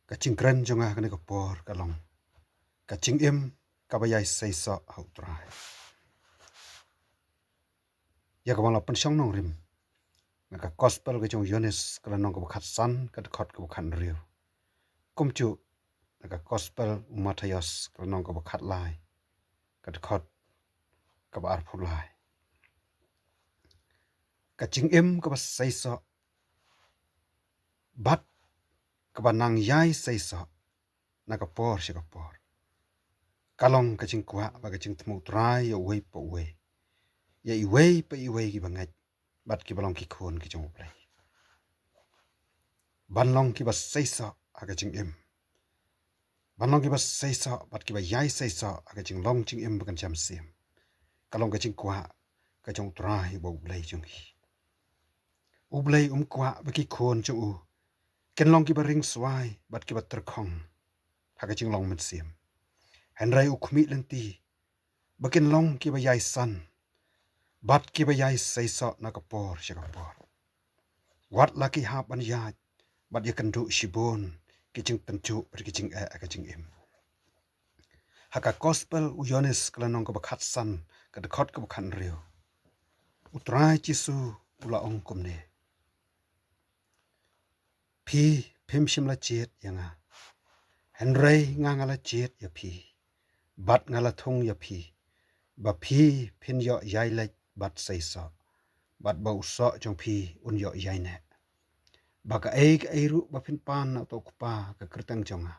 Kacing keren jonga kene kapor kalong. Kacing im kabayai seiso hau trai. Ya kawala pensyong nong rim. Naka gospel ke jong Yones kala nong kabakat san kadekot kabakan riu. Kumcu naka gospel umatayos kala nong kabakat lai kadekot kabar pulai. Kacing im kabas seiso bat kabanang yai seiso naka por si kapor. Kalong kacing kuah ba kacing temu trai ya uwei pa uwei. Ya iwei pa iwei ki bangat bat ki balong ki khon ki jong play. Banlong ki bas seiso aga jing im. Banlong ki bas seiso bat ki ba yai seiso aga jing long jing im bakan jam sim. Kalong ka jing kuah ka jong trai ba ublay jong hi. Ublay kuah ba ki khon jong u. Ken long ki ba ring swai bat ki ba terkong aga jing long men sim. Henry u khmi lenti bakin long ki ba yai san bat ki ba yai seiso na kapor si kapor. Wat laki hap an yai bat ya kendu shibon kijing tencu ber kijing kijing im. Haka gospel u Yones kala nong kabakat san kadekot kabakan riu. Utrai Jisu ula ong kumne. Pi pim shim la jet yanga. Henry ngangala jet ya pi. Bat ngala thong ya pi. Ba pi pin yo yai lek bat seiso. Bat ba uso jong pi un yo yai ne. Baka eik eiru ba pin pan na to kupa ka kertang jonga.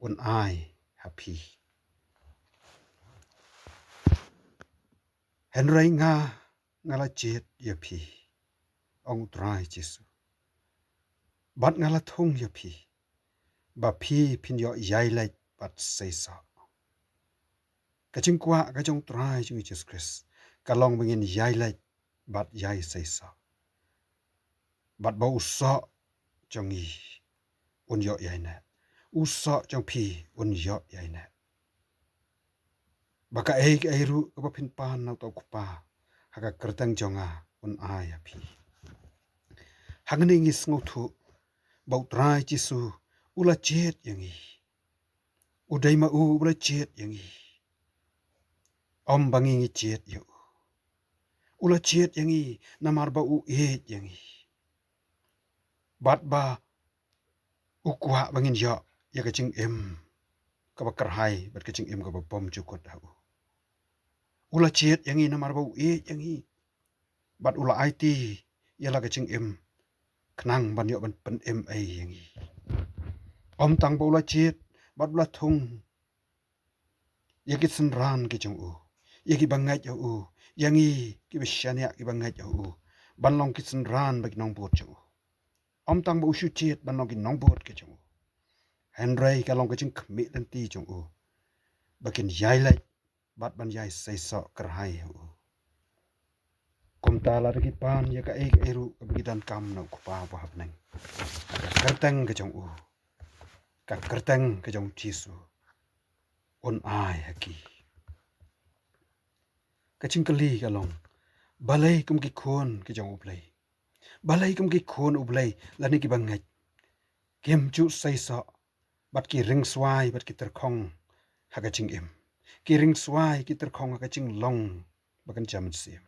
Un ai happy. Henry ngala jet ya pi. Ong trai Jisu. Bat ngala thong ya pi. Ba pi pin yo yai lek bat seiso. Kacing kuah kacong trai jong Jesus Christ. Kalong bengin yai lek bat yai seiso. Bat ba uso jong i un yo yai ne. Uso jong pi un yo yai ne. Baka eik eiru kapa pin pan na to kupa. Haka kertang jonga un ai ya pi. Hangning is ngotu. Bau trai Jisu ula jet yang i. Udai ma ula jet yang i. Om bangingi jet yo. Ula jet yang i namar ba yang i. Bat ba ukwa bangin yo ya kacing em kaba kerhai bat kacing em kaba bom cukut hau. Ula jet yang i namar ba yang i. Bat ula IT ya la kacing em kenang ban yo ban pen em yang i. Om tang ba ula jet bat ula thung ya ki senran ki jong u. Ya ki bangai yo u. Yang i ki besyania ki bangai yo u. Ban long ki senran bagi nong bot jong u. Om tang ba usu jet ban long ki nong bot ki jong u. Henry kalong kacing kemi lenti jong u. Bakin yai lek bat ban yai seiso kerhai u. Kum tala riki pan ya ka eik eru kebegitan kam na kupa wahab neng. Ka kerteng ke jong u. Ka kerteng ke jong Jisu. Un ai haki. Kacing keli kalong. Balai kum ki khon ke jong ublay. Balai kum ki khon ublay lani ki bangai. Kem chu seiso. Bat ki ring swai bat ki terkong haka jing im. Ki ring swai ki terkong haka jing long bakan jaman sim.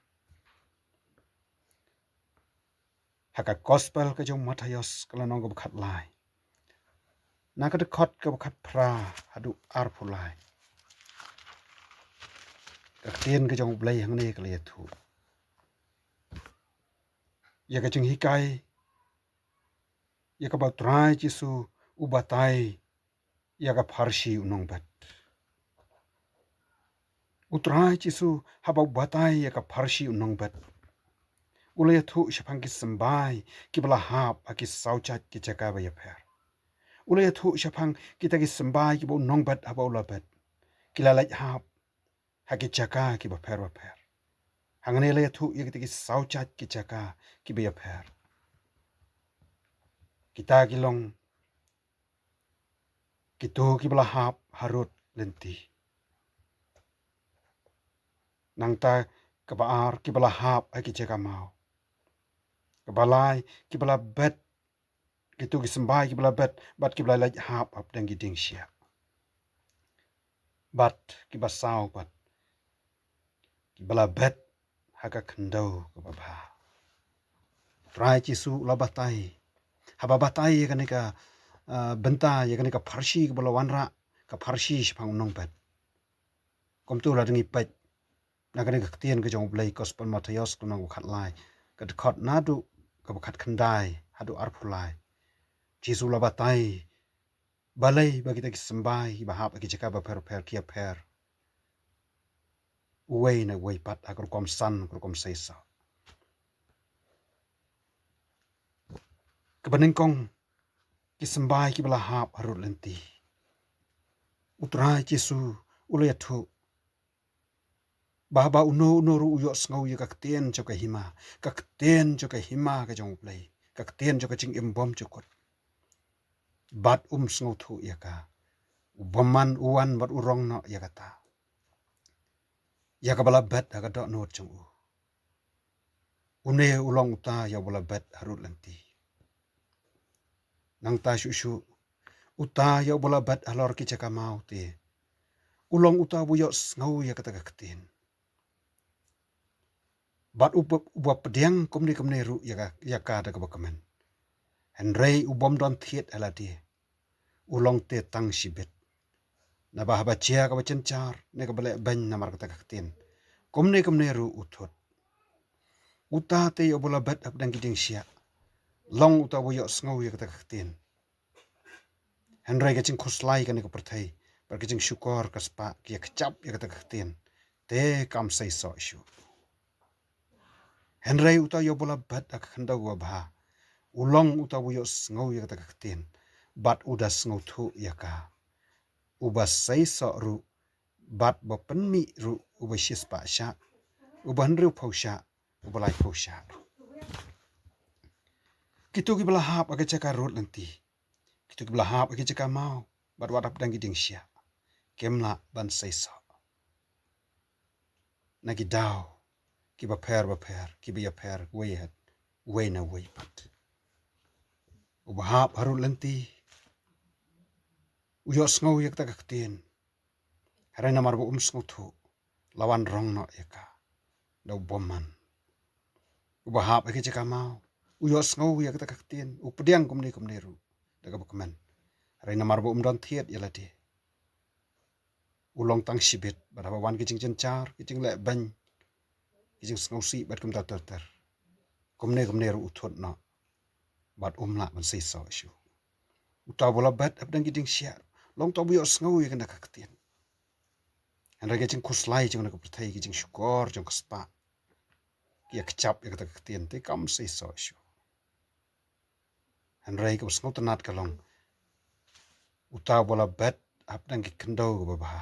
Haka gospel ka jong Matayos kala nong ka bakat lai. Naka dekot ka bakat pra hadu arpulai. Kakien ka jong blay hang ne kala yatu. Ya ka jing hikai. Ya ka bautrai Jisu ubatai. Ya ka parsi unong bat. Utrai Jisu haba ubatai ya ka parsi unong bat. Ulaya tu syapang ki sembai ki belahap aki saucat ki cakaba ya per. Ulaya tu syapang kita ki sembai ki bau nongbat haba ulabat. Ki lalaj hap haki caka ki baper. Hangane laya tu ya kita ki saucat ki caka ki ya per. Kita ki long kitu ki belahap harut lenti. Nangta kebaar ki belahap haki caka mau. Kebalai ki belabet Gitu gisembai kibla bat kibla laj hap ap dan giding sia. Bat kibasau bat kibla bet haka kendau kebaba. Trai cisu labatai. Haba batai kan ka benta ya kan ka farsi kibla wanra ka farsi sipang unong bet. Kom tu la dengi pet. Na kan ka ketien ke jong blai gospel Matius ko nang khat lai. Ka khot nadu ka khat khandai hadu arpulai. Cisu labatai balai bagi ta kisembai bahap ki jaka ba per kia per. Uwei na uwei pat agar kom san agar kom sesa. Kebening kong kisembai ki bala hap harut lenti. Utrai Yesu ulai atu. Baba uno ru uyo sngau ya kakten joka hima. Kakten joka hima ka jong play. Kakten joka jing imbom jokot. Bat sngau tu ya ka. Ubaman uwan bat urong no ya kata. Ya ka bala bet aga dok no jong u. Une ulong uta ya bala bet harut lenti. Nang ta shu uta ya bala bet halor ki jaka mau te. Ulong uta buyo sngau ya kata kakten. Bat ubap pediang kumni ru ya ka da kabakamen. Henrei ubom don thiet ala dia. Ulong te tang sibet. Na bahaba chia ka bacen char ne ka bale ban na mar kata kakten. Kumni ru uthot. Uta te yo bola bet ap dang giding sia. Long uta buyo sngau ya kata kakten. Henrei ka cing khuslai ka ne ka perthai. Par ka cing syukor ka spa ki ya kecap ya kata kakten. Te kam say so isu. Henrei uta yo bola bet ak khandau wa bah. Ulong uta buyo sngau ya kata kakten. Bat uda sngau thu ya ka. Uba say so ru. Bat ba penmi ru uba shis pa sya. Uba henriu pau sya. Uba lai pau sya. Kitu ki bela hap aga cakar rut nanti. Kitu ki bela hap aga cakar mau. Bat wadap dan giding sya. Kemla ban say so. Nagi dau. Ki ba per. Ki ba ya per. Wei na wei pat. Uba hap harut nanti. Uyo sngau yak ta kakten. Harai namar bo sngau thu. Lawan rong no yaka. Dau boman. Uba hap ake cakar mau. Uyo sngau yak ta kakten. Upediang kumni ru. Daga bukaman. Harai namar bo don thiet yala di. Ulong tang sibit. Badaba wan kicing cencar. Kicing lek bany. Kicing sngau si. Bad kum ter. Kumni ru uthot no. Bad la ban say so isu. Uta bola bat abdang giding siar. Long tau buyo sngau yak na kakten. Henrei kicing kuslai jeng na kupertai. Kicing syukor jeng kespa. Kia kecap yak ta kakten. Te kam say so isu. Henrei ka sngau tenat kalong. Uta bola bat abdang ki kendau ka babah.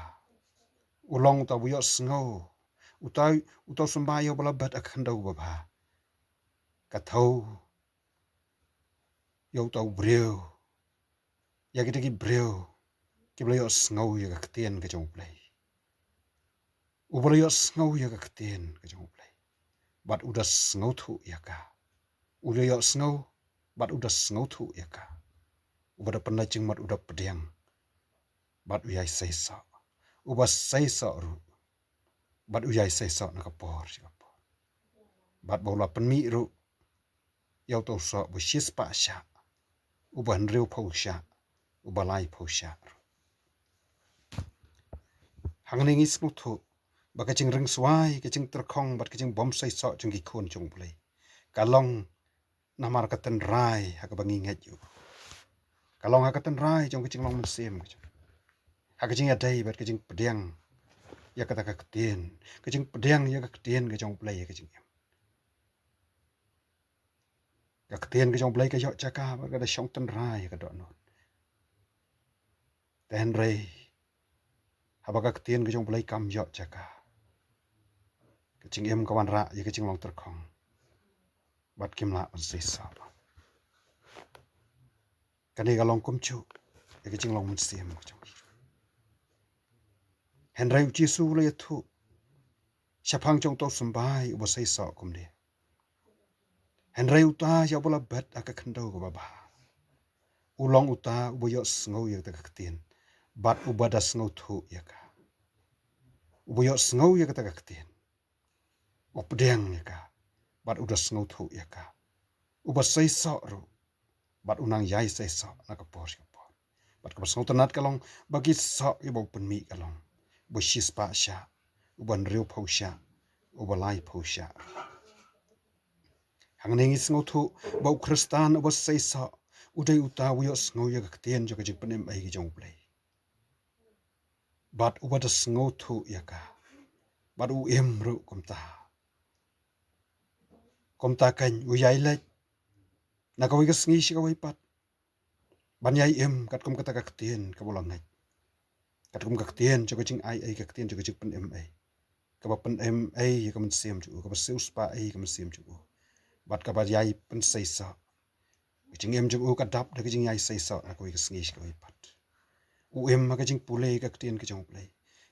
Ulong uta buyo sngau. Uta sumbayo bola bat ak kendau babah. Katau. Yo tau breu. Ya kita ki breu. Ki bela yo sngau ya ka ketien ka jong play. Ubala yo sngau ya ka ketien ka jong play. Bat uda sngau thu ya ka. Uda yo sngau. Bat uda sngau thu ya ka. Ubada penajing mat uda pediang. Bat uyai say so. Uba say so ru. Bat uyai say so na kapor. Bat bola penmi ru. Yau tau so bu shis pa sya. Uba henriu pau sya. Uba lai pau sya. Hang ningis ngutu. Ba kacing ring suai. Kacing terkong. Bat kacing bom say so. Jeng gikun jong bulai. Kalong. Namar katan rai. Haka bangi nget yu. Kalong haka katan rai. Jong kacing long mensim. Haka kacing adai. Bat kacing pediang. Ya kata kaketien. Kacing pediang. Ya kaketien. Kacing bulai. Ya kacing. Kaketien kacing bulai. Kacing cakap. Kada syong tan rai. Kada not. Ten rai. Haba kaketien kacing bulai kam yok cakap. Kacing kawan rak. Ya kacing long terkong. Bat kim lak bersisa. Kani kalong kumcu. Ya kacing long mensim. Henry Jesu le tu. Siapang jong tau sembai. Uba say so kum dia. Henry uta ya bola bet aka kendau ke babah. ulong uta uboyo sngo ya ta kaktien bat ubada sngo thu ya ka uboyo sngo ya ta kaktien opdeng ya ka bat uda sngo thu ya ka uba sei so ru bat unang yai sei so na ka por ya por bat ka sngo tanat kalong bagi so ibo penmi kalong bo shis pa sha uban riu phau sha uba lai phau sha hangning sngo thu bo kristan uba sei so udai uta uyo sngo ya kaktien jo ka jing penem ai jong play bat uba da sngo thu ya ka bat u em ru komta kan uyai lek na ka wi sngi shi ka wi pat ban yai em kat kom kata ka ktien ka bolang ngai kat kom ka ktien jo ka jing ai ka ktien jo ka jing pen em ai ka ba pen em ai ka man sem ju ka ba seus pa ai ka man sem ju bat ka ba yai pen sei sa jing em ju ka dap da ka jing yai sei sa na ka wi sngi shi ka wi pat u em ma ka jing pule ka ktien ka jong play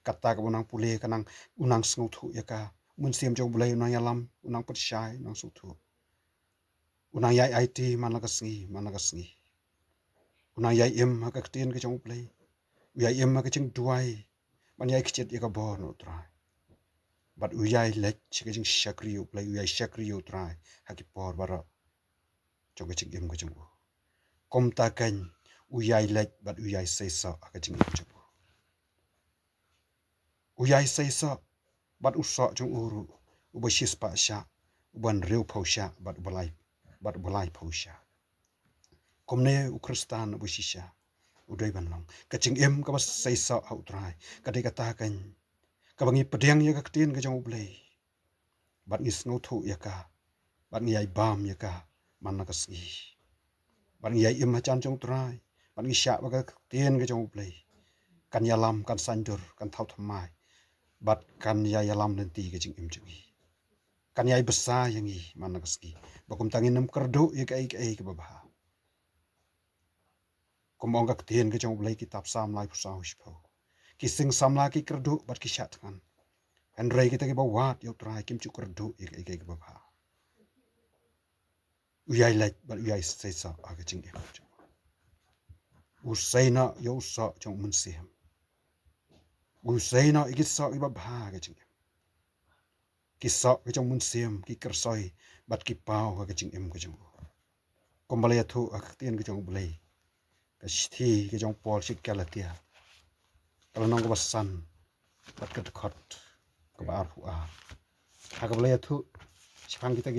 kata ka bonang pule ka nang unang sngu thu ya ka mun sem jong play unang yalam unang pat shai unang su thu unang yai IT man ka sngi unang yai em ma ka ktien ka jong play uyai em ma ka jing duai man yai kchet ya ka bor no trai bat uyai lek ka jing shakri u play uyai shakri u trai ha ki por bara jong ka jing em ka jong kom ta kan uyai lek bat uyai sei sa ka jing em jong uyai sei sa bat uso jong uru uba shis pa sha uban riu phau sha bat balai phau sha komne u kristan u shisha udai ban long ka ching em ka bas sei sa au trai ka de ka ta kan ka bangi pedeng ya ka ktien ka jong blei bat ngis ngau thu ya ka bat ngi ai bam ya ka man na ka si bat ngi ai em ha chan jong trai bat ngi sha ba ka ktien ka jong blei kan ya lam kan sandur kan thau thamai bat kan ya lam nen ti ka jing em chingi kan ya besa yangi man na ka si bakum tangin nam kardo ya ka ai ka ba komong ka ktien ka jong blai kitab sam lai pu sa hu ki sing samla ki kerdu bat ki shat kan en rei kita ki bawat yo trai kim chu kerdu ik ba ba uyai lai bat uyai sei sa aga jing em u sei na yo sa jong mun sim u sei na ik sa i ba ba ga jing ki sa ka jong mun sim ki ker soi bat ki pau ga jing em ka jong kombale thu ak tien ka jong blai ka thi ka jong pol sik kalatia kalau nong ka san bat ka khot ka ba fu a ha ka blai thu chang kita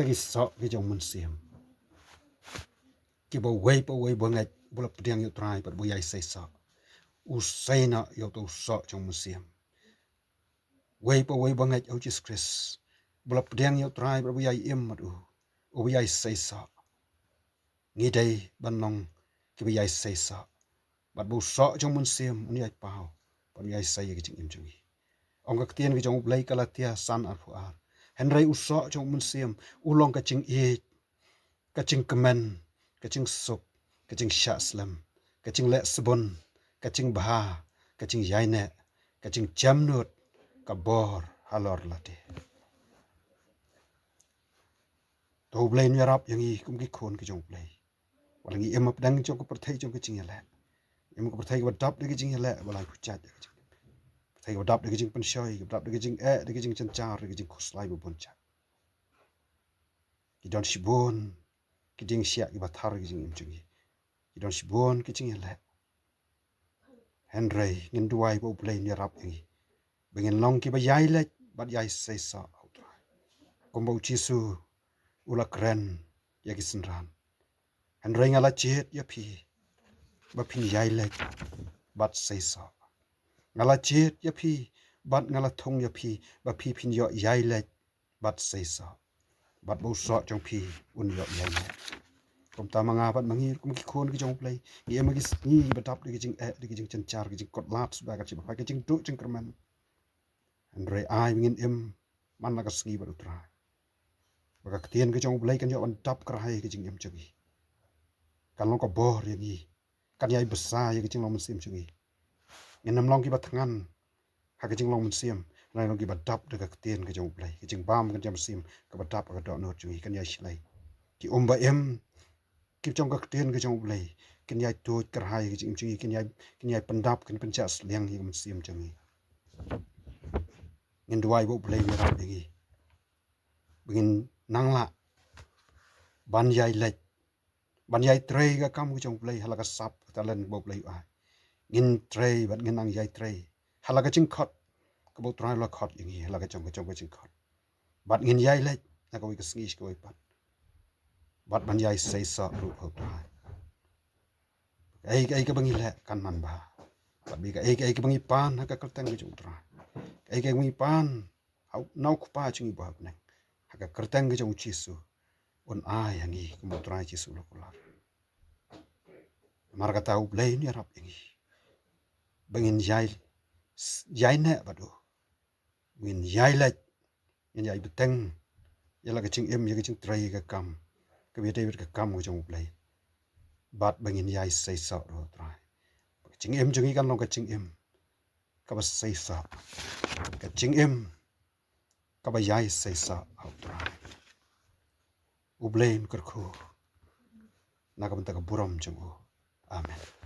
ki so ki jong mun sim ki bo wei bo ngai bo la pdiang yo trai bat bo yai sei so u sei na yo to so jong mun sim wei bo ngai au Jesus Christ bo la pdiang yo trai bat bo yai em mat u yai sei so ngi dai ban nong ki bo yai sei so bat bo so jong mun sim un yai pau ban yai sei ki jing em jong ong ka tien ki jong blai kala tia san ar fu ar henry u so jong mun sim u long ka jing e ka jing kemen ka jing sup ka jing shaslam ka jing le sabon ka jing bha ka jing yaine ka jing jamnut ka bor halor late to blai ni rap yang i kum ki khon ki jong blai walangi em ap dang jong ko perthai jong ka jing la em ko perthai ko dap de ki jing la walai pu chat thai ko dap de ki jing pen shoi ko dap de ki jing de ki jing chan char de ki jing khoslai bu bon cha ki don shibon ki jing sia ki bathar ki jing im chingi ki don shibon ki jing la henry ngin duai bo play ni rap ngi bengin long ki ba yai le bat yai sei sa kombo chisu ula kren ya ki sinran henry ngala chet ya phi ba phin yai le bat sei sa ngala chet ya phi bat ngala thong ya phi ba phi phin yo yai le bat sei sa bat bo so jong phi un yo yai le kom ta manga bat mangi kum ki khon ki jong play ye ma ki ni ba tap ki jing de ki jing chen char ki jing kot lat ba ka chi ba ki jing du jing kerman and re ai ngin em man la ka sngi ba utra ba ka tien ki jong play kan yo on tap kra hai ki jing em chagi kan long ko bor ye ni kan yai besa ye ki jing long sim chagi ngin nam long ki ba thangan ha ki jing long sim lai long ki ba tap de ka tien ki jong play ki jing bam kan jam sim ka ba tap ka do no chagi kan yai shlai ki ba em kip trong ka ten ka trong blai kin yai tu kerhai ka jing jing kin yai pendap kin penjas liang hi kam siam jangi ngin duai bo blai ni rap ngi begin nangla ban yai lek ban yai trei ka kam ka trong blai halaka sap ta len bo blai ai ngin trei bat ngin nang yai trei halaka jing khot ka bo trai la khot ngi halaka trong ka jing khot bat ngin yai lek na ka wi ka sngi ka wi pat bat ban yai sei sa ru ho trai ai ka bangi le kan man ba bat bi ka ai ka bangi pan ha ka kerteng ka jong trai ai ka bangi pan au nau ku pa chung ba ne ha ka kerteng ka jong chisu on ai angi ku mo trai chisu lo kular mar ka tau blai ni rap ngi bangin yai ne ba do win yai le ngin yai beteng yala ka ching em ya ka ching trai ka kam ka bi david ka kam ka jong blai bat bangin yai sei sa ro trai ching em jungi kan long ka ching em ka ba sei sa ka ching em ka ba yai sei sa au trai u blame kar khu na ka ban ta ka buram jong amen